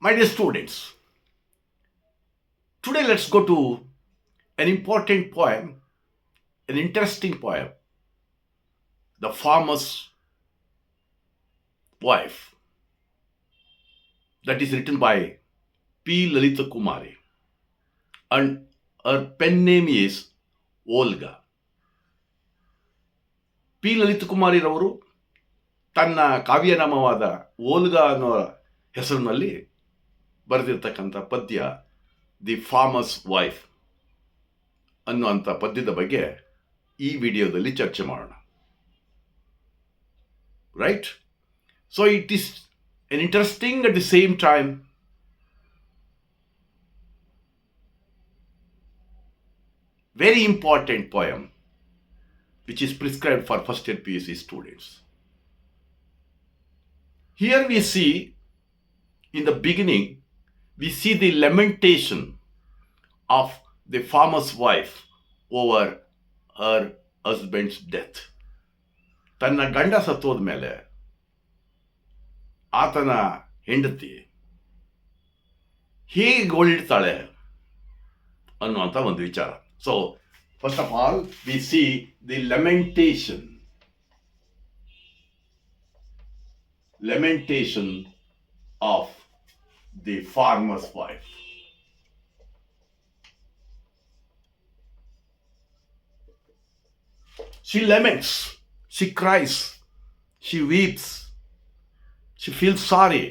My dear students, today let's go to an important poem, an interesting poem, The Farmer's Wife, that is written by P Lalitha Kumari, and her pen name is Volga. P ಲಲಿತಕುಮಾರಿರವರು ತನ್ನ ಕಾವ್ಯನಾಮವಾದ ಓಲ್ಗಾ ಅನ್ನೋ ಹೆಸರಿನಲ್ಲಿ ಬರೆದಿರ್ತಕ್ಕಂಥ ಪದ್ಯ the farmer's wife ಅನ್ನುವಂಥ ಪದ್ಯದ ಬಗ್ಗೆ ಈ ವಿಡಿಯೋದಲ್ಲಿ ಚರ್ಚೆ ಮಾಡೋಣ. Right? So it is an interesting at the same time very important poem which is prescribed for first year PUC students. Here we see, in the beginning, we see the lamentation of the farmer's wife over her husband's death. ತನ್ನ ಗಂಡ ಸತ್ತೋದ ಮೇಲೆ ಆತನ ಹೆಂಡತಿ ಹೇಗೆ ಗೋಳಿಡ್ತಾಳೆ ಅನ್ನುವಂಥ ಒಂದು ವಿಚಾರ. So first of all we see the lamentation of the farmer's wife. She laments, she cries, she weeps, she feels sorry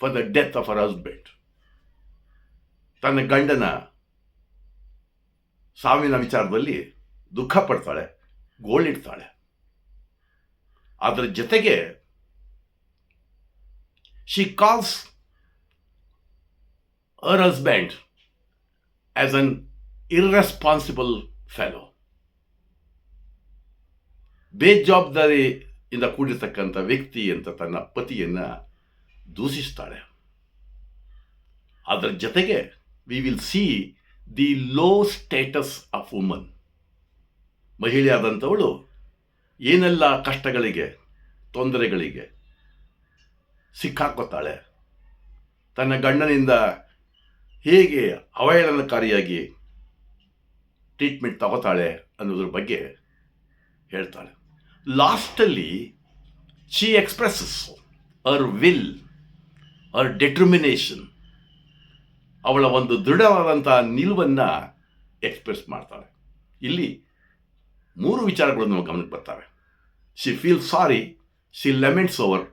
for the death of her husband. ತನ್ನ ಗಂಡನ ಸಾವಿನ ವಿಚಾರದಲ್ಲಿ ದುಃಖ ಪಡ್ತಾಳೆ, ಗೋಳಿಡ್ತಾಳೆ. ಅದರ ಜೊತೆಗೆ she calls her husband as an irresponsible fellow. ಬೇಜವಾಬ್ದಾರಿಯಿಂದ ಕೂಡಿರ್ತಕ್ಕಂಥ ವ್ಯಕ್ತಿ ಅಂತ ತನ್ನ ಪತಿಯನ್ನ ದೂಷಿಸ್ತಾಳೆ. ಅದರ ಜೊತೆಗೆ we will see the low status of woman. ಮಹಿಳೆಯಾದಂಥವಳು ಏನೆಲ್ಲ ಕಷ್ಟಗಳಿಗೆ, ತೊಂದರೆಗಳಿಗೆ ಸಿಕ್ಕಾಕೋತಾಳೆ, ತನ್ನ ಗಂಡನಿಂದ ಹೇಗೆ ಅವಹೇಳನಕಾರಿಯಾಗಿ ಟ್ರೀಟ್ಮೆಂಟ್ ತಗೋತಾಳೆ ಅನ್ನೋದ್ರ ಬಗ್ಗೆ ಹೇಳ್ತಾಳೆ. ಲಾಸ್ಟಲ್ಲಿ she expresses her will, her determination, ಅವಳ ಒಂದು ದೃಢವಾದಂಥ ನಿಲುವನ್ನು ಎಕ್ಸ್ಪ್ರೆಸ್ ಮಾಡ್ತಾಳೆ. ಇಲ್ಲಿ 3 ವಿಚಾರಗಳು ನಾವು ಗಮನಕ್ಕೆ ಬರ್ತವೆ. She feel sorry, she laments over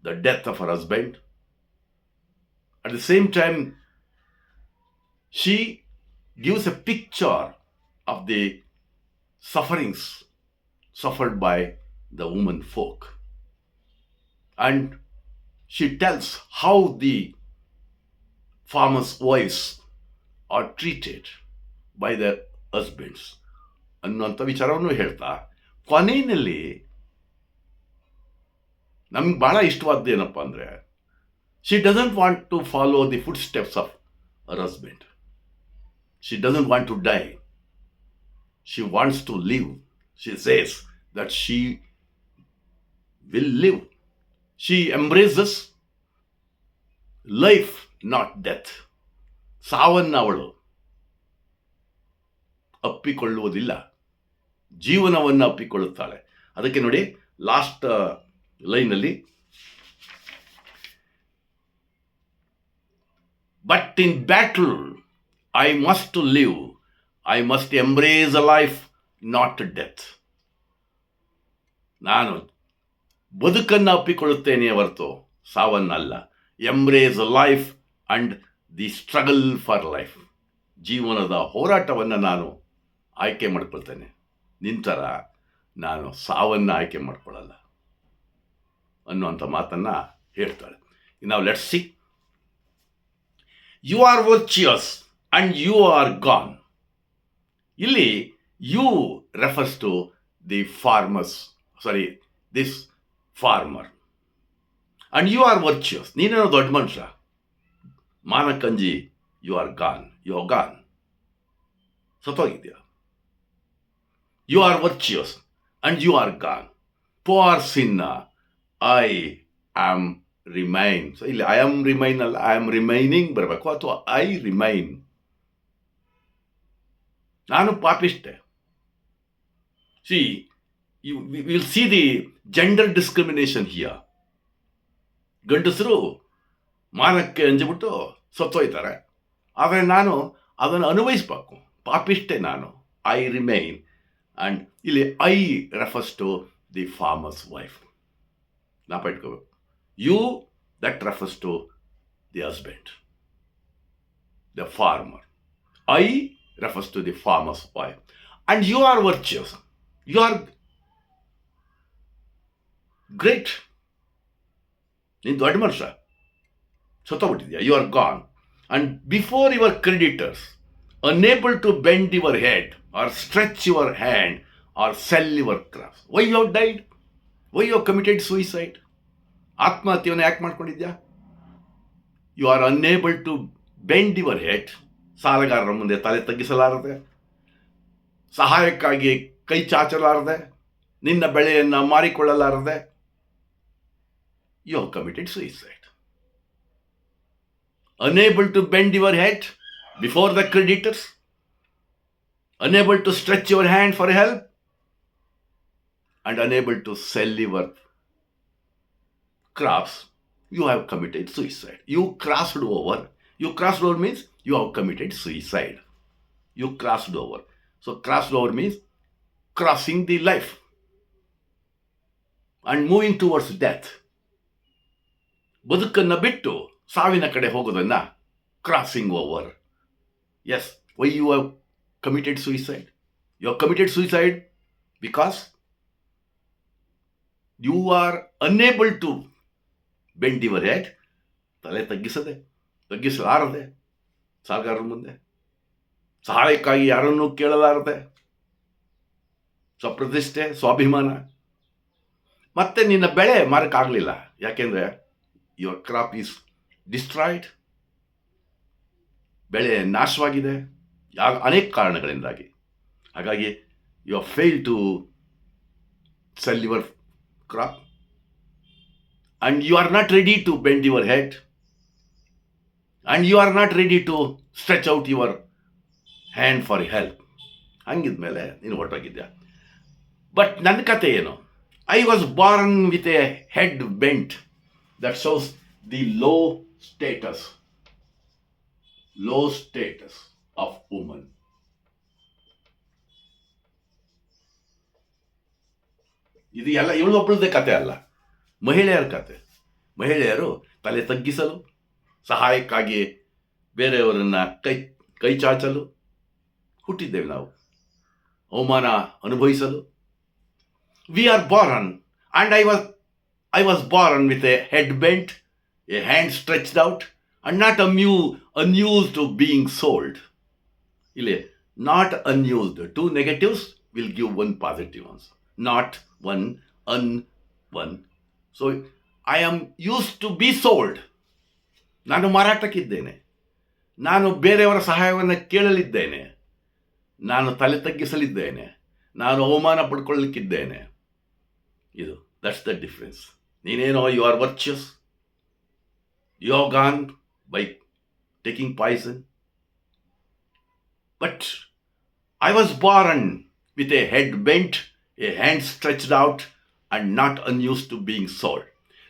the death of her husband. At the same time, she gives a picture of the sufferings suffered by the women folk. And she tells how the farmers' wives are treated by their husbands. ಅನ್ನುವಂಥ ವಿಚಾರವನ್ನು ಹೇಳ್ತಾ ಕೊನೆಯಲ್ಲಿ ನಮ್ಗೆ ಭಾಳ ಇಷ್ಟವಾದ್ದು ಏನಪ್ಪ ಅಂದರೆ, she doesn't want to follow the footsteps of our husband. She doesn't want to die, she wants to live. She says that she will live. She embraces life, not death. ಸಾವನ್ನು ಅವಳು ಅಪ್ಪಿಕೊಳ್ಳುವುದಿಲ್ಲ, ಜೀವನವನ್ನು ಅಪ್ಪಿಕೊಳ್ಳುತ್ತಾಳೆ. ಅದಕ್ಕೆ ನೋಡಿ last ಲೈನಲ್ಲಿ, but in battle I must live, I must embrace a life, not death. ನಾನು ಬದುಕನ್ನು ಅಪ್ಪಿಕೊಳ್ಳುತ್ತೇನೆ ಹೊರತು ಸಾವನ್ನಲ್ಲ. Embrace a life and the struggle for life. ಜೀವನದ ಹೋರಾಟವನ್ನು ನಾನು ಆಯ್ಕೆ ಮಾಡ್ಕೊಳ್ತೇನೆ, ನಿಂತರ ನಾನು ಸಾವನ್ನು ಆಯ್ಕೆ ಮಾಡ್ಕೊಳ್ಳಲ್ಲ ಅನ್ನುವಂಥ ಮಾತನ್ನು ಹೇಳ್ತಾಳೆ. ನಾವು let's see. You are virtuous and you are gone. ಇಲ್ಲಿ you refers to the this farmer. And you are virtuous, ನೀನೇನೋ ದೊಡ್ಡ ಮನುಷ್ಯ, ಮಾನಕಂಜಿ, you are gone, you are gone, ಸತ್ತೋಗಿದ್ಯಾ. You are virtuous and you are gone. Poor sinner, I am remain. So ಇಲ್ಲಿ I am remain ಅಲ್ಲ, I am remaining ಬರಬೇಕು, ಅಥವಾ I remain. ನಾನು ಪಾಪಿಷ್ಟೆ. See you will see the gender discrimination here. ಗಂಡಸರು ಮಾನಕ್ಕೆ ಅಂಜಿಬಿಟ್ಟು ಸತ್ತೋಯ್ತಾರೆ, ಆದರೆ ನಾನು ಅದನ್ನು ಅನುಭವಿಸ್ಬೇಕು. ಪಾಪಿಷ್ಟೆ ನಾನು, ಐ ರಿಮೈನ್. ಆ್ಯಂಡ್ ಇಲ್ಲಿ I refers to the farmer's wife. ನಾ ಇಟ್ಕೋಬೇಕು. You, that refers to the husband, the farmer. I refers to the farmer's wife. And you are virtuous. You are great. ನೀನು ದೊಡ್ಡ ಮನುಷ್ಯ, ಸತ್ತೋಗ್ಬಿಟ್ಟಿದ್ಯಾ, you are gone. And before your creditors, unable to bend your head or stretch your hand or sell your crafts. Why you have died? Why you have committed suicide? ಆತ್ಮಹತ್ಯೆಯನ್ನು ಯಾಕೆ ಮಾಡ್ಕೊಂಡಿದ್ಯಾ? You are unable to bend your head. ಸಾಲಗಾರರ ಮುಂದೆ ತಲೆ ತಗ್ಗಿಸಲಾರದೆ, ಸಹಾಯಕ್ಕಾಗಿ ಕೈ ಚಾಚಲಾರದೆ, ನಿನ್ನ ಬೆಳೆಯನ್ನು ಮಾರಿಕೊಳ್ಳಲಾರದೆ, you have committed suicide. Unable to bend your head before the creditors, unable to stretch your hand for help, and unable to sell your crops, you have committed suicide. You crossed over. You crossed over means you have committed suicide. You crossed over. So crossed over means crossing the life and moving towards death. ಬದುಕನ್ನು ಬಿಟ್ಟು ಸಾವಿನ ಕಡೆ ಹೋಗೋದನ್ನ crossing over. Yes, why you have committed suicide? You have committed suicide because you are unable to bend your head, ತಲೆ ತಗ್ಗಿಸಲಾರದೆ, ಸಾಲಗಾರರ ಮುಂದೆ ಸಹಾಯಕ್ಕಾಗಿ ಯಾರನ್ನೂ ಕೇಳಲಾರದೆ, ಸ್ವಪ್ರತಿಷ್ಠೆ, ಸ್ವಾಭಿಮಾನ, ಮತ್ತೆ ನಿನ್ನ ಬೆಳೆ ಮಾರಕ್ಕಾಗಲಿಲ್ಲ. ಯಾಕೆಂದರೆ ಯುವರ್ ಕ್ರಾಪ್ ಈಸ್ ಡಿಸ್ಟ್ರಾಯ್ಡ್, ಬೆಳೆ ನಾಶವಾಗಿದೆ ಅನೇಕ ಕಾರಣಗಳಿಂದಾಗಿ. ಹಾಗಾಗಿ you have fail to sell your crop, and you are not ready to bend your head, and you are not ready to stretch out your hand for help. ಹಂಗಿದ್ಮೇಲೆ ನೀನು ಹೊರಟೋಗಿದ್ಯಾ. But ನನ್ನ ಕತೆ ಏನು? I was born with a head bent. That shows the low status of woman. ಇದು ಎಲ್ಲ ಇವಳೊಬ್ಬಳದೇ ಕತೆ ಅಲ್ಲ, ಮಹಿಳೆಯರ ಕತೆ. ಮಹಿಳೆಯರು ತಲೆ ತಗ್ಗಿಸಲು, ಸಹಾಯಕ್ಕಾಗಿ ಬೇರೆಯವರನ್ನ ಕೈ ಚಾಚಲು ಹುಟ್ಟಿದ್ದೇವೆ ನಾವು, ಅವಮಾನ ಅನುಭವಿಸಲು. We are born, and I was born with a head bent, a hand stretched out, and not unused to being sold. ಇಲ್ಲಿ not unused, two negatives will give one positive answer. Not one, one. So I am used to be sold. ನಾನು ಮಾರಾಟಕ್ಕಿದ್ದೇನೆ, ನಾನು ಬೇರೆಯವರ ಸಹಾಯವನ್ನು ಕೇಳಲಿದ್ದೇನೆ, ನಾನು ತಲೆ ತಗ್ಗಿಸಲಿದ್ದೇನೆ, ನಾನು ಅವಮಾನ ಪಡ್ಕೊಳ್ಳಲಿಕ್ಕಿದ್ದೇನೆ. ಇದು ದಟ್ಸ್ ದ ಡಿಫ್ರೆನ್ಸ್. ನೀನೇನೋ you are virtuous, you have gone by taking poison. But I was born with a head bent, a hand stretched out, and not unused to being sold.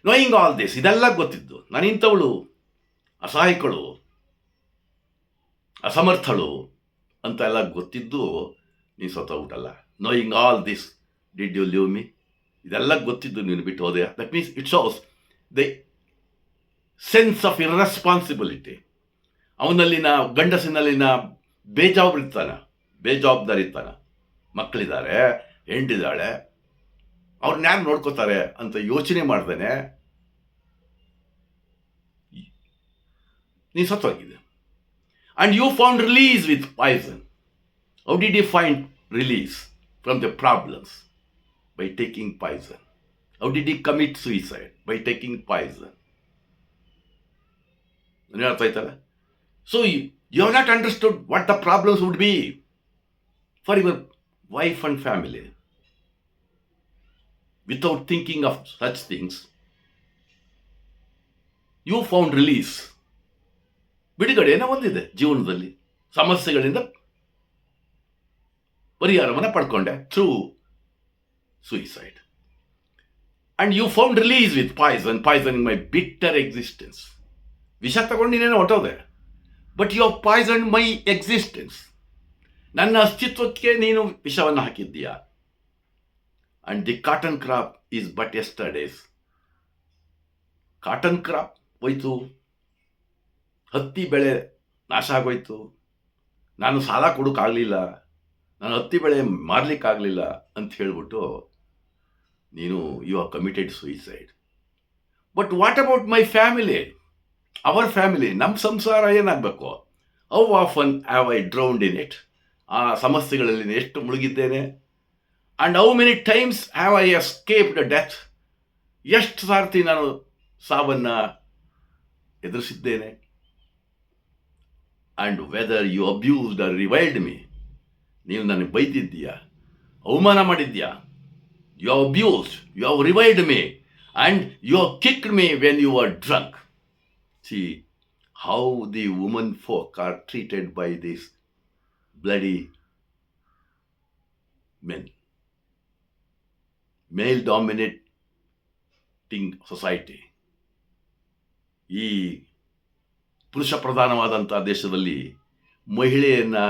Knowing all this, ಇದೆಲ್ಲ ಗೊತ್ತಿದ್ದು, ನಾನು ಇಂಥವಳು, ಅಸಹಾಯಕಳು, ಅಸಮರ್ಥಳು ಅಂತ ಎಲ್ಲ ಗೊತ್ತಿದ್ದು ನೀನು ಸತ್ತೋಗ್ಬಿಟ್ಟಲ್ಲ. Knowing all this, did you leave me? ಇದೆಲ್ಲ ಗೊತ್ತಿದ್ದು ನೀನು ಬಿಟ್ಟು ಹೋದೆಯಾ? That means it shows the sense of irresponsibility. ಅವನಲ್ಲಿನ, ಗಂಡಸಿನಲ್ಲಿನ ಬೇಜವಾಬ್ದಾರಿತನ. ಮಕ್ಕಳಿದ್ದಾರೆ, ಹೆಂಡಿದ್ದಾಳೆ, ಅವ್ರನ್ನ ಯಾರು ನೋಡ್ಕೋತಾರೆ ಅಂತ ಯೋಚನೆ ಮಾಡ್ದೇನೆ ನೀನು ಸತ್ತೋಗಿದೆ. And you found release with poison. How did you find release from the problems? By taking poison. How did you commit suicide? By taking poison. So you have not understood what the problems would be for your wife and family. Without thinking of such things, you found release. ಬಿಡುಗಡೆಯನ್ನು ಹೊಂದಿದೆ ಜೀವನದಲ್ಲಿ. ಸಮಸ್ಯೆಗಳಿಂದ ಪರಿಹಾರವನ್ನು ಪಡ್ಕೊಂಡೆ through suicide. And you found release with poisoning my bitter existence. ವಿಷ ತಗೊಂಡು ನೀನೇನೋ ಹೊಟ್ಟೋದೆ, but you poison my existence. ನನ್ನ ಅಸ್ತಿತ್ವಕ್ಕೆ ನೀನು ವಿಷವನ್ನು ಹಾಕಿದ್ದೀಯಾ. And the cotton crop is but yesterday's. Cotton crop ಹೋಯ್ತು, ಹತ್ತಿ ಬೆಳೆ ನಾಶ ಆಗೋಯ್ತು, ನಾನು ಸಾಲ ಕೊಡೋಕ್ಕಾಗಲಿಲ್ಲ, ನಾನು ಹತ್ತಿ ಬೆಳೆ ಮಾರಲಿಕ್ಕಾಗಲಿಲ್ಲ ಅಂತ ಹೇಳ್ಬಿಟ್ಟು ನೀನು you are committed suicide. But what about my family, our family, ನಮ್ಮ ಸಂಸಾರ ಏನಾಗಬೇಕು? How often have I drowned in it. ಆ ಸಮಸ್ಯೆಗಳಲ್ಲಿ ಎಷ್ಟು ಮುಳುಗಿದ್ದೇನೆ. And how many times have I escaped death. ಎಷ್ಟು ಸಾರ್ತಿ ನಾನು ಸಾವನ್ನು ಎದುರಿಸಿದ್ದೇನೆ. And whether you abused or reviled me. ನೀವು ನನಗೆ ಬೈದಿದ್ದೀಯಾ, ಅವಮಾನ ಮಾಡಿದ್ಯಾ. You have abused, you have reviled me, and you have kicked me when you are drunk. See how the women folk are treated by these bloody men. Male dominating society. ಈ ಪುರುಷ ಪ್ರಧಾನವಾದಂಥ ದೇಶದಲ್ಲಿ ಮಹಿಳೆಯನ್ನು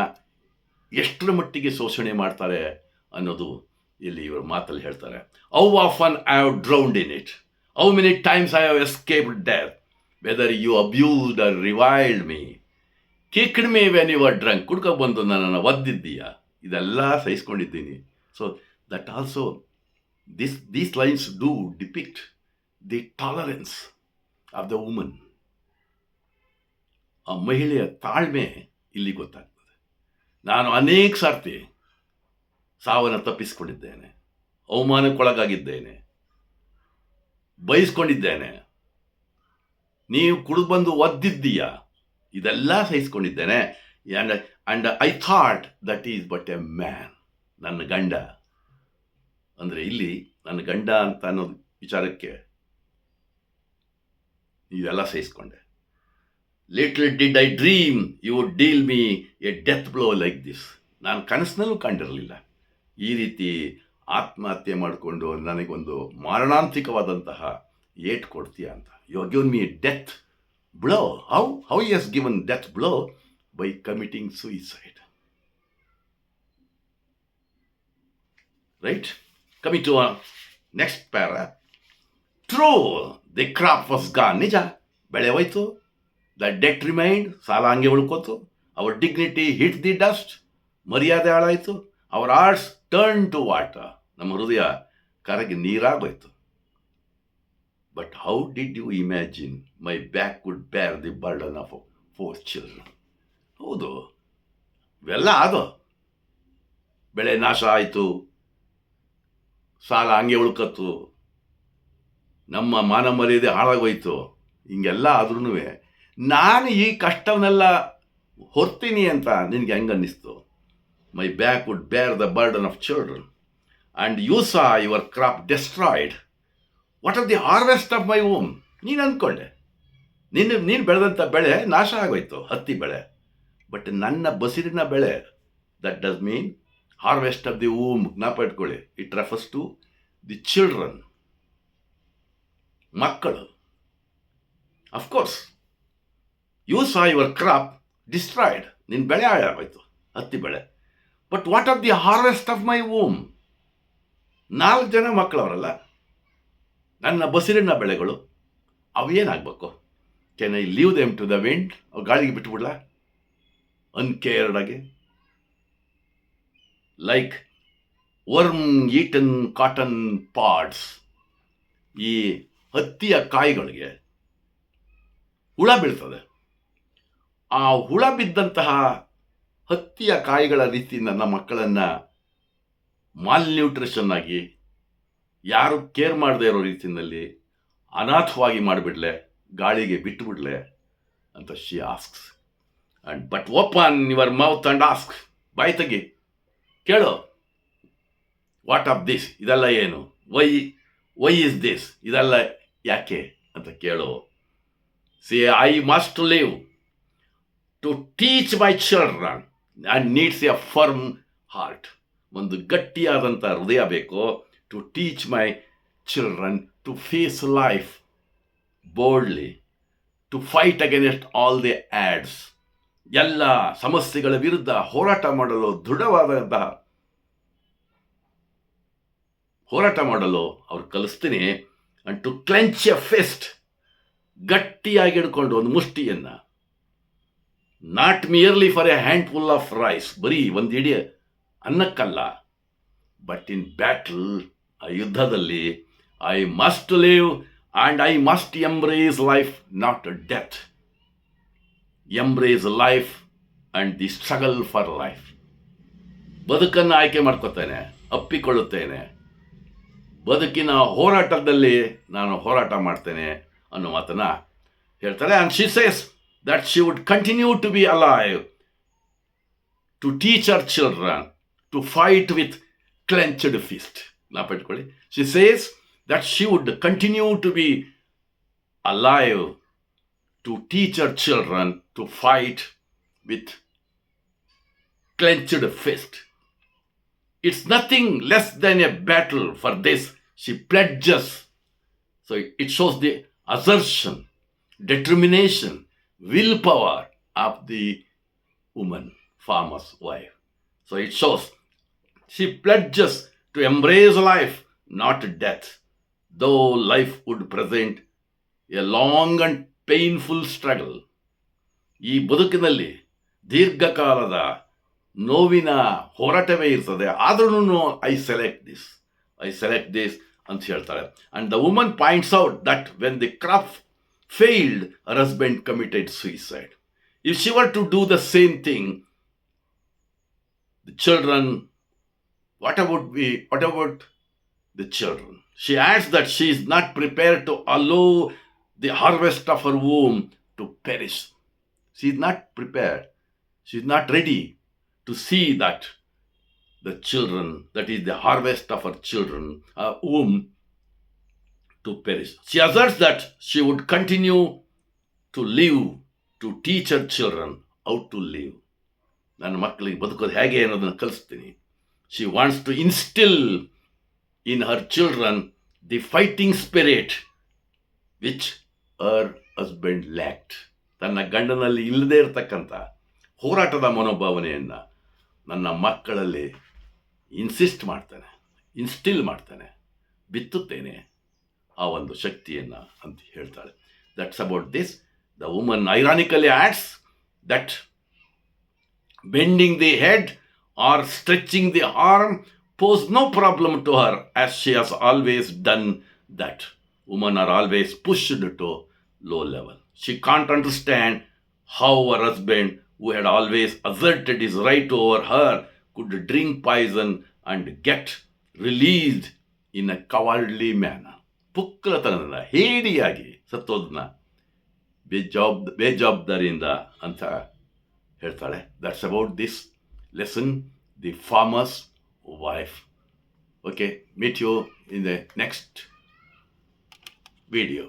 ಎಷ್ಟರ ಮಟ್ಟಿಗೆ ಶೋಷಣೆ ಮಾಡ್ತಾರೆ ಅನ್ನೋದು ಇಲ್ಲಿ ಇವರು ಮಾತಲ್ಲಿ ಹೇಳ್ತಾರೆ. How often I have drowned in it, how many times I have escaped death, whether you abused or reviled me, kicked me when you are drunk. ಕುಡ್ಕೊಬಂದು ನನ್ನನ್ನು ಒದ್ದಿದ್ದೀಯಾ, ಇದೆಲ್ಲ ಸಹಿಸ್ಕೊಂಡಿದ್ದೀನಿ. So that also these lines do depict the tolerance of the woman. ಆ ಮಹಿಳೆಯ ತಾಳ್ಮೆ ಇಲ್ಲಿ ಗೊತ್ತಾಗ್ತದೆ. ನಾನು ಅನೇಕ ಸಾರ್ತಿ ಸಾವನ್ನು ತಪ್ಪಿಸ್ಕೊಂಡಿದ್ದೇನೆ, ಅವಮಾನಕ್ಕೊಳಗಾಗಿದ್ದೇನೆ, ಬಯಸ್ಕೊಂಡಿದ್ದೇನೆ. ನೀವು ಕುಡಿದು ಬಂದು ಒದ್ದಿದ್ದೀಯಾ, ಇದೆಲ್ಲ ಸಹಿಸ್ಕೊಂಡಿದ್ದೇನೆ. And I thought that is but a man. ನನ್ನ ಗಂಡ ಅಂದರೆ ಇಲ್ಲಿ ನನ್ನ ಗಂಡ ಅಂತ ಅನ್ನೋ ವಿಚಾರಕ್ಕೆ ಇವೆಲ್ಲ ಸಹಿಸ್ಕೊಂಡೆ. Little did I dream you would deal me a death blow like this. ನಾನು ಕನಸಿನಲ್ಲೂ ಕಂಡಿರಲಿಲ್ಲ ಈ ರೀತಿ ಆತ್ಮಹತ್ಯೆ ಮಾಡಿಕೊಂಡು ನನಗೊಂದು ಮಾರಣಾಂತಿಕವಾದಂತಹ ಏಟ್ ಕೊಡ್ತೀಯ ಅಂತ. You have given me a death blow. How you has given death blow? By committing suicide. Right? Coming to our next para. True, the crop was gone. ನಿಜ, ಬೆಳೆ ಹೋಯ್ತು. The debt remained. ಸಾಲ ಹಂಗೆ ಉಳ್ಕೋತು. Our dignity hit the dust. ಮರ್ಯಾದೆ ಹಾಳಾಯಿತು. Our hearts turned to water. ನಮ್ಮ ಹೃದಯ ಕರಗಿ ನೀರಾಗೋಯ್ತು. But how did you imagine my back would bear the burden of 4 children? ಹೌದು, ಇವೆಲ್ಲ ಆದೋ. ಬೆಳೆ ನಾಶ ಆಯಿತು, ಸಾಲ ಹಂಗೆ ಉಳ್ಕತ್ತು, ನಮ್ಮ ಮಾನ ಮರ್ಯಾದೆ ಹಾಳಾಗೋಯ್ತು. ಹಿಂಗೆಲ್ಲ ಆದ್ರೂ ನಾನು ಈ ಕಷ್ಟವನ್ನೆಲ್ಲ ಹೊರ್ತೀನಿ ಅಂತ ನಿನಗೆ ಹೆಂಗೆ ಅನ್ನಿಸ್ತು? My back would bear the burden of children and you saw your crop destroyed. What are the harvest of my home? ನೀನು ಅಂದ್ಕೊಂಡೆ ನೀನು ಬೆಳೆದಂಥ ಬೆಳೆ ನಾಶ ಆಗೋಯ್ತು, ಹತ್ತಿ ಬೆಳೆ. ಬಟ್ ನನ್ನ ಬಸಿರಿನ ಬೆಳೆ, that does mean harvest of the womb. ಜ್ಞಾಪ ಇಟ್ಕೊಳ್ಳಿ, it refers to the children, ಮಕ್ಕಳು. Of course you saw your crop destroyed. ನಿನ್ನ ಬೆಳೆ ಹಾಳಾಗೋಯ್ತು, ಹತ್ತಿ ಬೆಳೆ. But what of the harvest of my womb? 4 ಜನ ಮಕ್ಕಳವರಲ್ಲ, ನನ್ನ ಬಸಿರಿನ ಬೆಳೆಗಳು. ಅವೇನಾಗಬೇಕು? Can I leave them to the wind? ಗಾಳಿಗೆ ಬಿಟ್ಬಿಡ್ಲ ಅನ್ಕೇರ್ಡ್ ಆಗಿ? Like worm eaten cotton pods. ಈ ಹತ್ತಿಯ ಕಾಯಿಗಳಿಗೆ ಹುಳ ಬೀಳ್ತದೆ. ಆ ಹುಳ ಬಿದ್ದಂತಹ ಹತ್ತಿಯ ಕಾಯಿಗಳ ರೀತಿ ನನ್ನ ಮಕ್ಕಳನ್ನು ಮಾಲ್ನ್ಯೂಟ್ರಿಷನ್ ಆಗಿ, ಯಾರು ಕೇರ್ ಮಾಡದೇ ಇರೋ ರೀತಿಯಲ್ಲಿ ಅನಾಥವಾಗಿ ಮಾಡಿಬಿಡ್ಲೆ, ಗಾಳಿಗೆ ಬಿಟ್ಟುಬಿಡ್ಲೆ ಅಂತ she asks. And but open your mouth and ask. ಬಾಯಿ ತೆಗಿ, ಕೇಳು. What of this? ಇದೆಲ್ಲ ಏನು? Why is this? ಇದೆಲ್ಲ ಯಾಕೆ ಅಂತ ಕೇಳು. See, I must live to teach my children and needs a firm heart. ಒಂದು ಗಟ್ಟಿಯಾದಂಥ ಹೃದಯ ಬೇಕು to teach my children to face life boldly, to fight against all the odds. ಎಲ್ಲ ಸಮಸ್ಯೆಗಳ ವಿರುದ್ಧ ಹೋರಾಟ ಮಾಡಲು ದೃಢವಾದಂತಹ ಹೋರಾಟ ಮಾಡಲು ಅವ್ರು ಕಲಿಸ್ತೀನಿ. And to clench a fist, ಗಟ್ಟಿಯಾಗಿ ಹಿಡ್ಕೊಂಡು ಒಂದು ಮುಷ್ಟಿಯನ್ನು, not merely for a handful of rice, ಬರೀ ಒಂದು ಇಡೀ ಅನ್ನಕ್ಕಲ್ಲ, ಬಟ್ ಇನ್ ಬ್ಯಾಟಲ್, ಆ ಯುದ್ಧದಲ್ಲಿ I must live and I must embrace life, not death. Embrace life and the struggle for life. ಬದುಕನ್ನು ಆಯ್ಕೆ ಮಾಡ್ಕೋತೇನೆ, ಅಪ್ಪಿಕೊಳ್ಳುತ್ತೇನೆ, ಬದುಕಿನ ಹೋರಾಟದಲ್ಲಿ ನಾನು ಹೋರಾಟ ಮಾಡ್ತೇನೆ ಅನ್ನೋ ಮಾತನ್ನು ಹೇಳ್ತಾಳೆ. And she says that she would continue to be alive to teach her children to fight with clenched fist. She says that she would continue to be alive to teach her children to fight with clenched fist. It's nothing less than a battle. For this, she pledges. So it shows the assertion, determination, willpower of the woman, farmer's wife. So it shows she pledges to embrace life, not death, though life would present a long and painful struggle. ಈ ಬದುಕಿನಲ್ಲಿ ದೀರ್ಘಕಾಲದ ನೋವಿನ ಹೋರಾಟವೇ ಇರ್ತದೆ, ಆದ್ರೂ I select this ಅಂತ ಹೇಳ್ತಾಳೆ. And the woman points out that when the crop failed, her husband committed suicide. If she were to do the same thing, the children, what about the children? She adds that she is not prepared to allow the harvest of her womb to perish. She is not prepared. She is not ready to see that the children, that is the harvest of her children, womb, to perish. She asserts that she would continue to live to teach her children how to live. ನನ್ನ ಮಕ್ಕಳಿಗೆ ಬದುಕೋದು ಹೇಗೆ ಅನ್ನೋದನ್ನು ಕಲಿಸ್ತೀನಿ. She wants to instill in her children the fighting spirit which her husband lacked. ತನ್ನ ಗಂಡನಲ್ಲಿ ಇಲ್ಲದೇ ಇರತಕ್ಕಂಥ ಹೋರಾಟದ ಮನೋಭಾವನೆಯನ್ನು ನನ್ನ ಮಕ್ಕಳಲ್ಲಿ ಇನ್ಸ್ಟಿಲ್ ಮಾಡ್ತಾನೆ, ಬಿತ್ತುತ್ತೇನೆ ಆ ಒಂದು ಶಕ್ತಿಯನ್ನು ಅಂತ ಹೇಳ್ತಾಳೆ. That's about this. The woman ironically adds that bending the head or stretching the arm pose no problem to her, as she has always done that. Women are always pushed to low level. She can't understand how her husband, who had always asserted his right over her, could drink poison and get released in a cowardly manner. ಪುಕ್ಕಲತನದಿಂದ ಹೇಡಿಯಾಗಿ ಸತ್ತೋದನ್ನ ಬೇಜವಾಬ್ದಾರಿಯಿಂದ ಅಂತ ಹೇಳ್ತಾಳೆ. That's about this lesson, the farmers wife. Okay, meet you in the next video.